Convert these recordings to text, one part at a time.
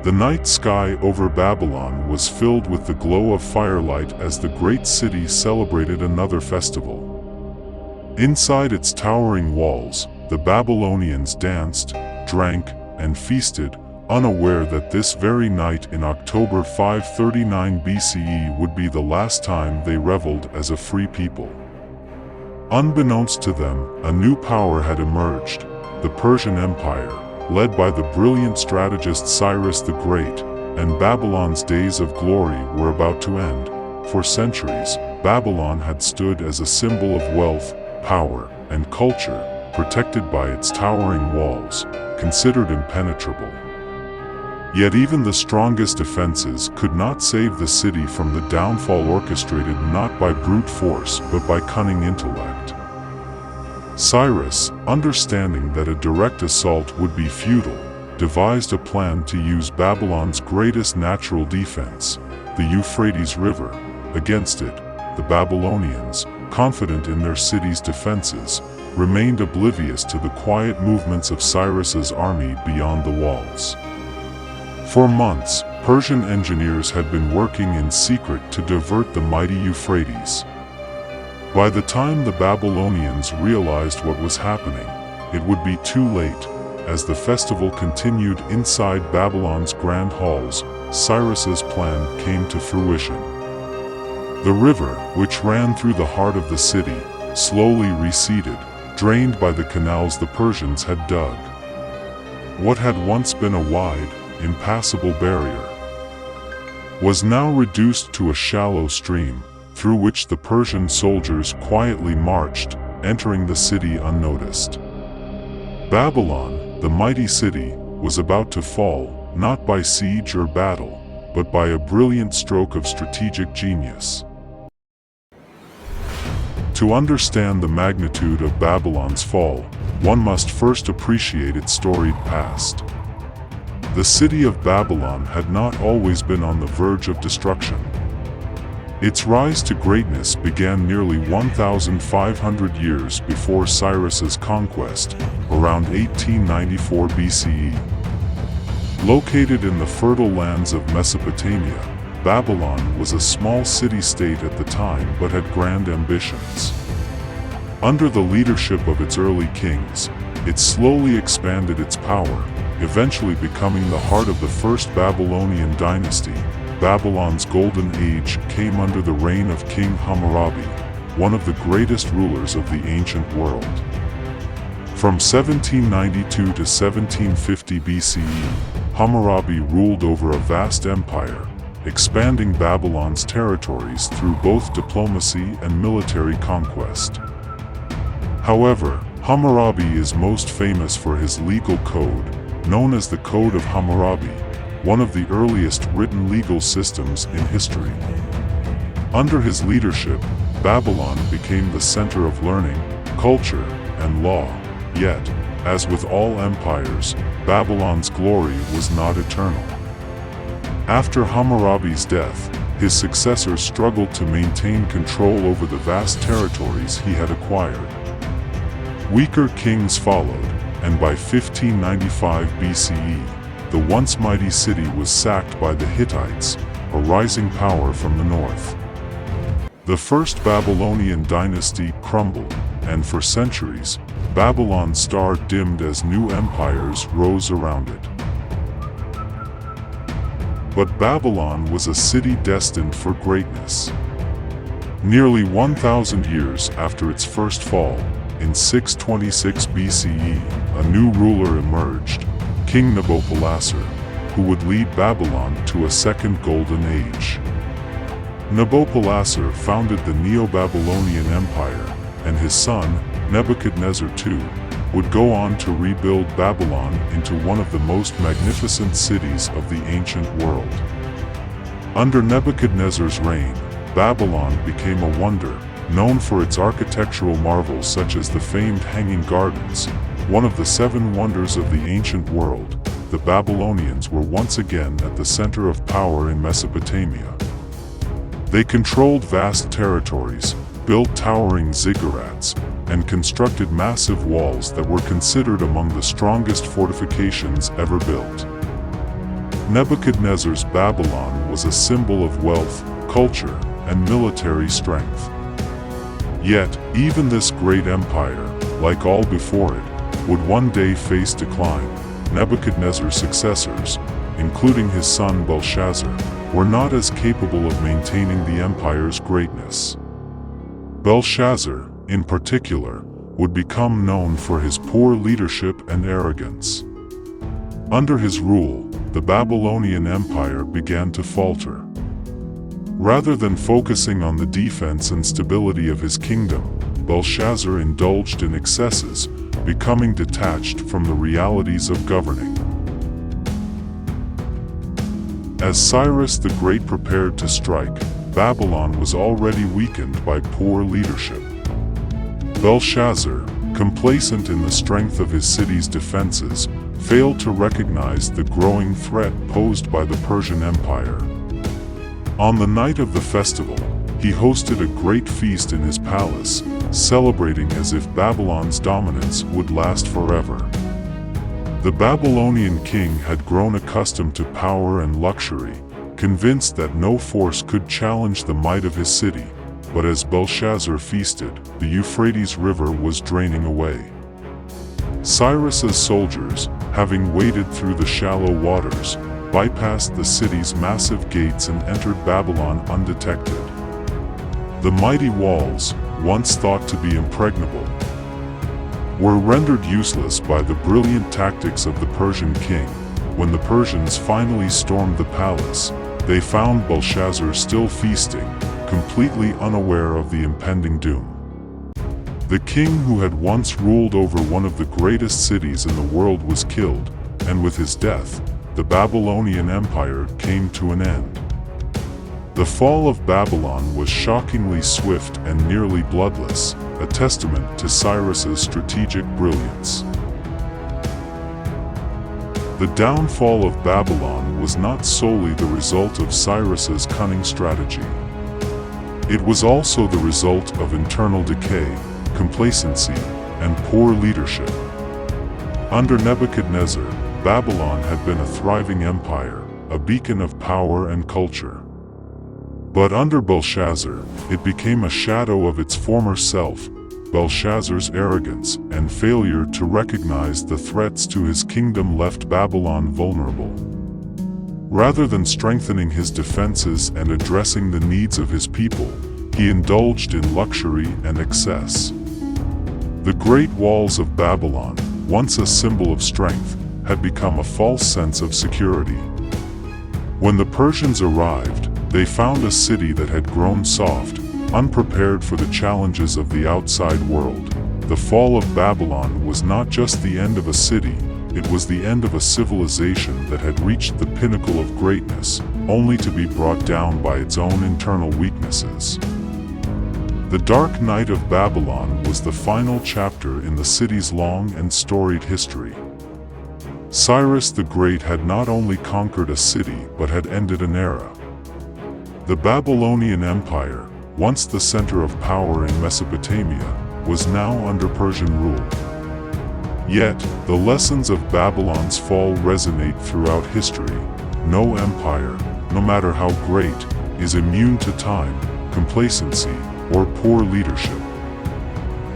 The night sky over Babylon was filled with the glow of firelight as the great city celebrated another festival. Inside its towering walls, the Babylonians danced, drank, and feasted, unaware that this very night in October 539 BCE would be the last time they reveled as a free people. Unbeknownst to them, a new power had emerged, the Persian Empire, led by the brilliant strategist Cyrus the Great, and Babylon's days of glory were about to end. For centuries, Babylon had stood as a symbol of wealth, power, and culture, protected by its towering walls, considered impenetrable. Yet even the strongest defenses could not save the city from the downfall orchestrated not by brute force but by cunning intellect. Cyrus, understanding that a direct assault would be futile, devised a plan to use Babylon's greatest natural defense, the Euphrates River. Against it, the Babylonians, confident in their city's defenses, remained oblivious to the quiet movements of Cyrus's army beyond the walls. For months, Persian engineers had been working in secret to divert the mighty Euphrates. By the time the Babylonians realized what was happening, it would be too late. As the festival continued inside Babylon's grand halls, Cyrus's plan came to fruition. The river, which ran through the heart of the city, slowly receded, drained by the canals the Persians had dug. What had once been a wide, impassable barrier was now reduced to a shallow stream, through which the Persian soldiers quietly marched, entering the city unnoticed. Babylon, the mighty city, was about to fall, not by siege or battle, but by a brilliant stroke of strategic genius. To understand the magnitude of Babylon's fall, one must first appreciate its storied past. The city of Babylon had not always been on the verge of destruction. Its rise to greatness began nearly 1,500 years before Cyrus's conquest, around 1894 BCE. Located in the fertile lands of Mesopotamia, Babylon was a small city-state at the time but had grand ambitions. Under the leadership of its early kings, it slowly expanded its power, eventually becoming the heart of the first Babylonian dynasty. Babylon's golden age came under the reign of King Hammurabi, one of the greatest rulers of the ancient world. From 1792 to 1750 BCE, Hammurabi ruled over a vast empire, expanding Babylon's territories through both diplomacy and military conquest. However, Hammurabi is most famous for his legal code, known as the Code of Hammurabi, one of the earliest written legal systems in history. Under his leadership, Babylon became the center of learning, culture, and law. Yet, as with all empires, Babylon's glory was not eternal. After Hammurabi's death, his successors struggled to maintain control over the vast territories he had acquired. Weaker kings followed, and by 1595 BCE, the once mighty city was sacked by the Hittites, a rising power from the north. The first Babylonian dynasty crumbled, and for centuries, Babylon's star dimmed as new empires rose around it. But Babylon was a city destined for greatness. Nearly 1,000 years after its first fall, in 626 BCE, a new ruler emerged, King Nabopolassar, who would lead Babylon to a second golden age. Nabopolassar founded the Neo-Babylonian Empire, and his son, Nebuchadnezzar II, would go on to rebuild Babylon into one of the most magnificent cities of the ancient world. Under Nebuchadnezzar's reign, Babylon became a wonder, known for its architectural marvels such as the famed Hanging Gardens. One of the seven wonders of the ancient world, the Babylonians were once again at the center of power in Mesopotamia. They controlled vast territories, built towering ziggurats, and constructed massive walls that were considered among the strongest fortifications ever built. Nebuchadnezzar's Babylon was a symbol of wealth, culture, and military strength. Yet, even this great empire, like all before it, would one day face decline. Nebuchadnezzar's successors, including his son Belshazzar, were not as capable of maintaining the empire's greatness. Belshazzar, in particular, would become known for his poor leadership and arrogance. Under his rule, the Babylonian Empire began to falter. Rather than focusing on the defense and stability of his kingdom, Belshazzar indulged in excesses, becoming detached from the realities of governing. As Cyrus the Great prepared to strike, Babylon was already weakened by poor leadership. Belshazzar, complacent in the strength of his city's defenses, failed to recognize the growing threat posed by the Persian Empire. On the night of the festival, he hosted a great feast in his palace, celebrating as if Babylon's dominance would last forever. The Babylonian king had grown accustomed to power and luxury, convinced that no force could challenge the might of his city. But as Belshazzar feasted, the Euphrates River was draining away. Cyrus's soldiers, having waded through the shallow waters, bypassed the city's massive gates and entered Babylon undetected. The mighty walls, once thought to be impregnable, were rendered useless by the brilliant tactics of the Persian king. When the Persians finally stormed the palace, they found Belshazzar still feasting, completely unaware of the impending doom. The king who had once ruled over one of the greatest cities in the world was killed, and with his death, the Babylonian Empire came to an end. The fall of Babylon was shockingly swift and nearly bloodless, a testament to Cyrus's strategic brilliance. The downfall of Babylon was not solely the result of Cyrus's cunning strategy. It was also the result of internal decay, complacency, and poor leadership. Under Nebuchadnezzar, Babylon had been a thriving empire, a beacon of power and culture. But under Belshazzar, it became a shadow of its former self. Belshazzar's arrogance and failure to recognize the threats to his kingdom left Babylon vulnerable. Rather than strengthening his defenses and addressing the needs of his people, he indulged in luxury and excess. The great walls of Babylon, once a symbol of strength, had become a false sense of security. When the Persians arrived, they found a city that had grown soft, unprepared for the challenges of the outside world. The fall of Babylon was not just the end of a city, it was the end of a civilization that had reached the pinnacle of greatness, only to be brought down by its own internal weaknesses. The dark night of Babylon was the final chapter in the city's long and storied history. Cyrus the Great had not only conquered a city but had ended an era. The Babylonian Empire, once the center of power in Mesopotamia, was now under Persian rule. Yet, the lessons of Babylon's fall resonate throughout history. No empire, no matter how great, is immune to time, complacency, or poor leadership.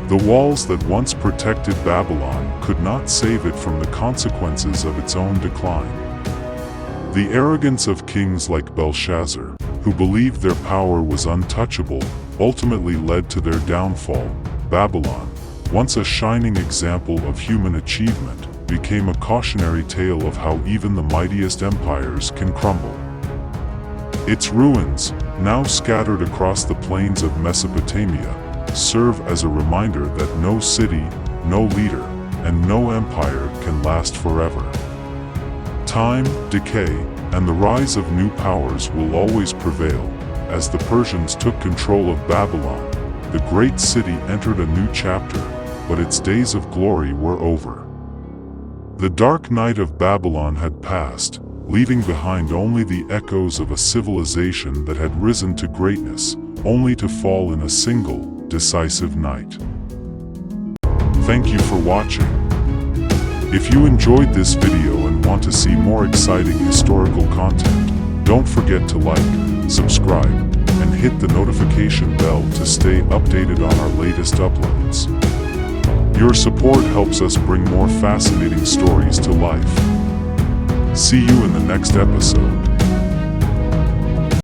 The walls that once protected Babylon could not save it from the consequences of its own decline. The arrogance of kings like Belshazzar, who believed their power was untouchable, ultimately led to their downfall. Babylon, once a shining example of human achievement, became a cautionary tale of how even the mightiest empires can crumble. Its ruins, now scattered across the plains of Mesopotamia, serve as a reminder that no city, no leader, and no empire can last forever. Time, decay, and the rise of new powers will always prevail. As the Persians took control of Babylon, the great city entered a new chapter, but its days of glory were over. The dark night of Babylon had passed, leaving behind only the echoes of a civilization that had risen to greatness, only to fall in a single, decisive night. Thank you for watching. If you enjoyed this video and want to see more exciting historical content, don't forget to like, subscribe, and hit the notification bell to stay updated on our latest uploads. Your support helps us bring more fascinating stories to life. See you in the next episode.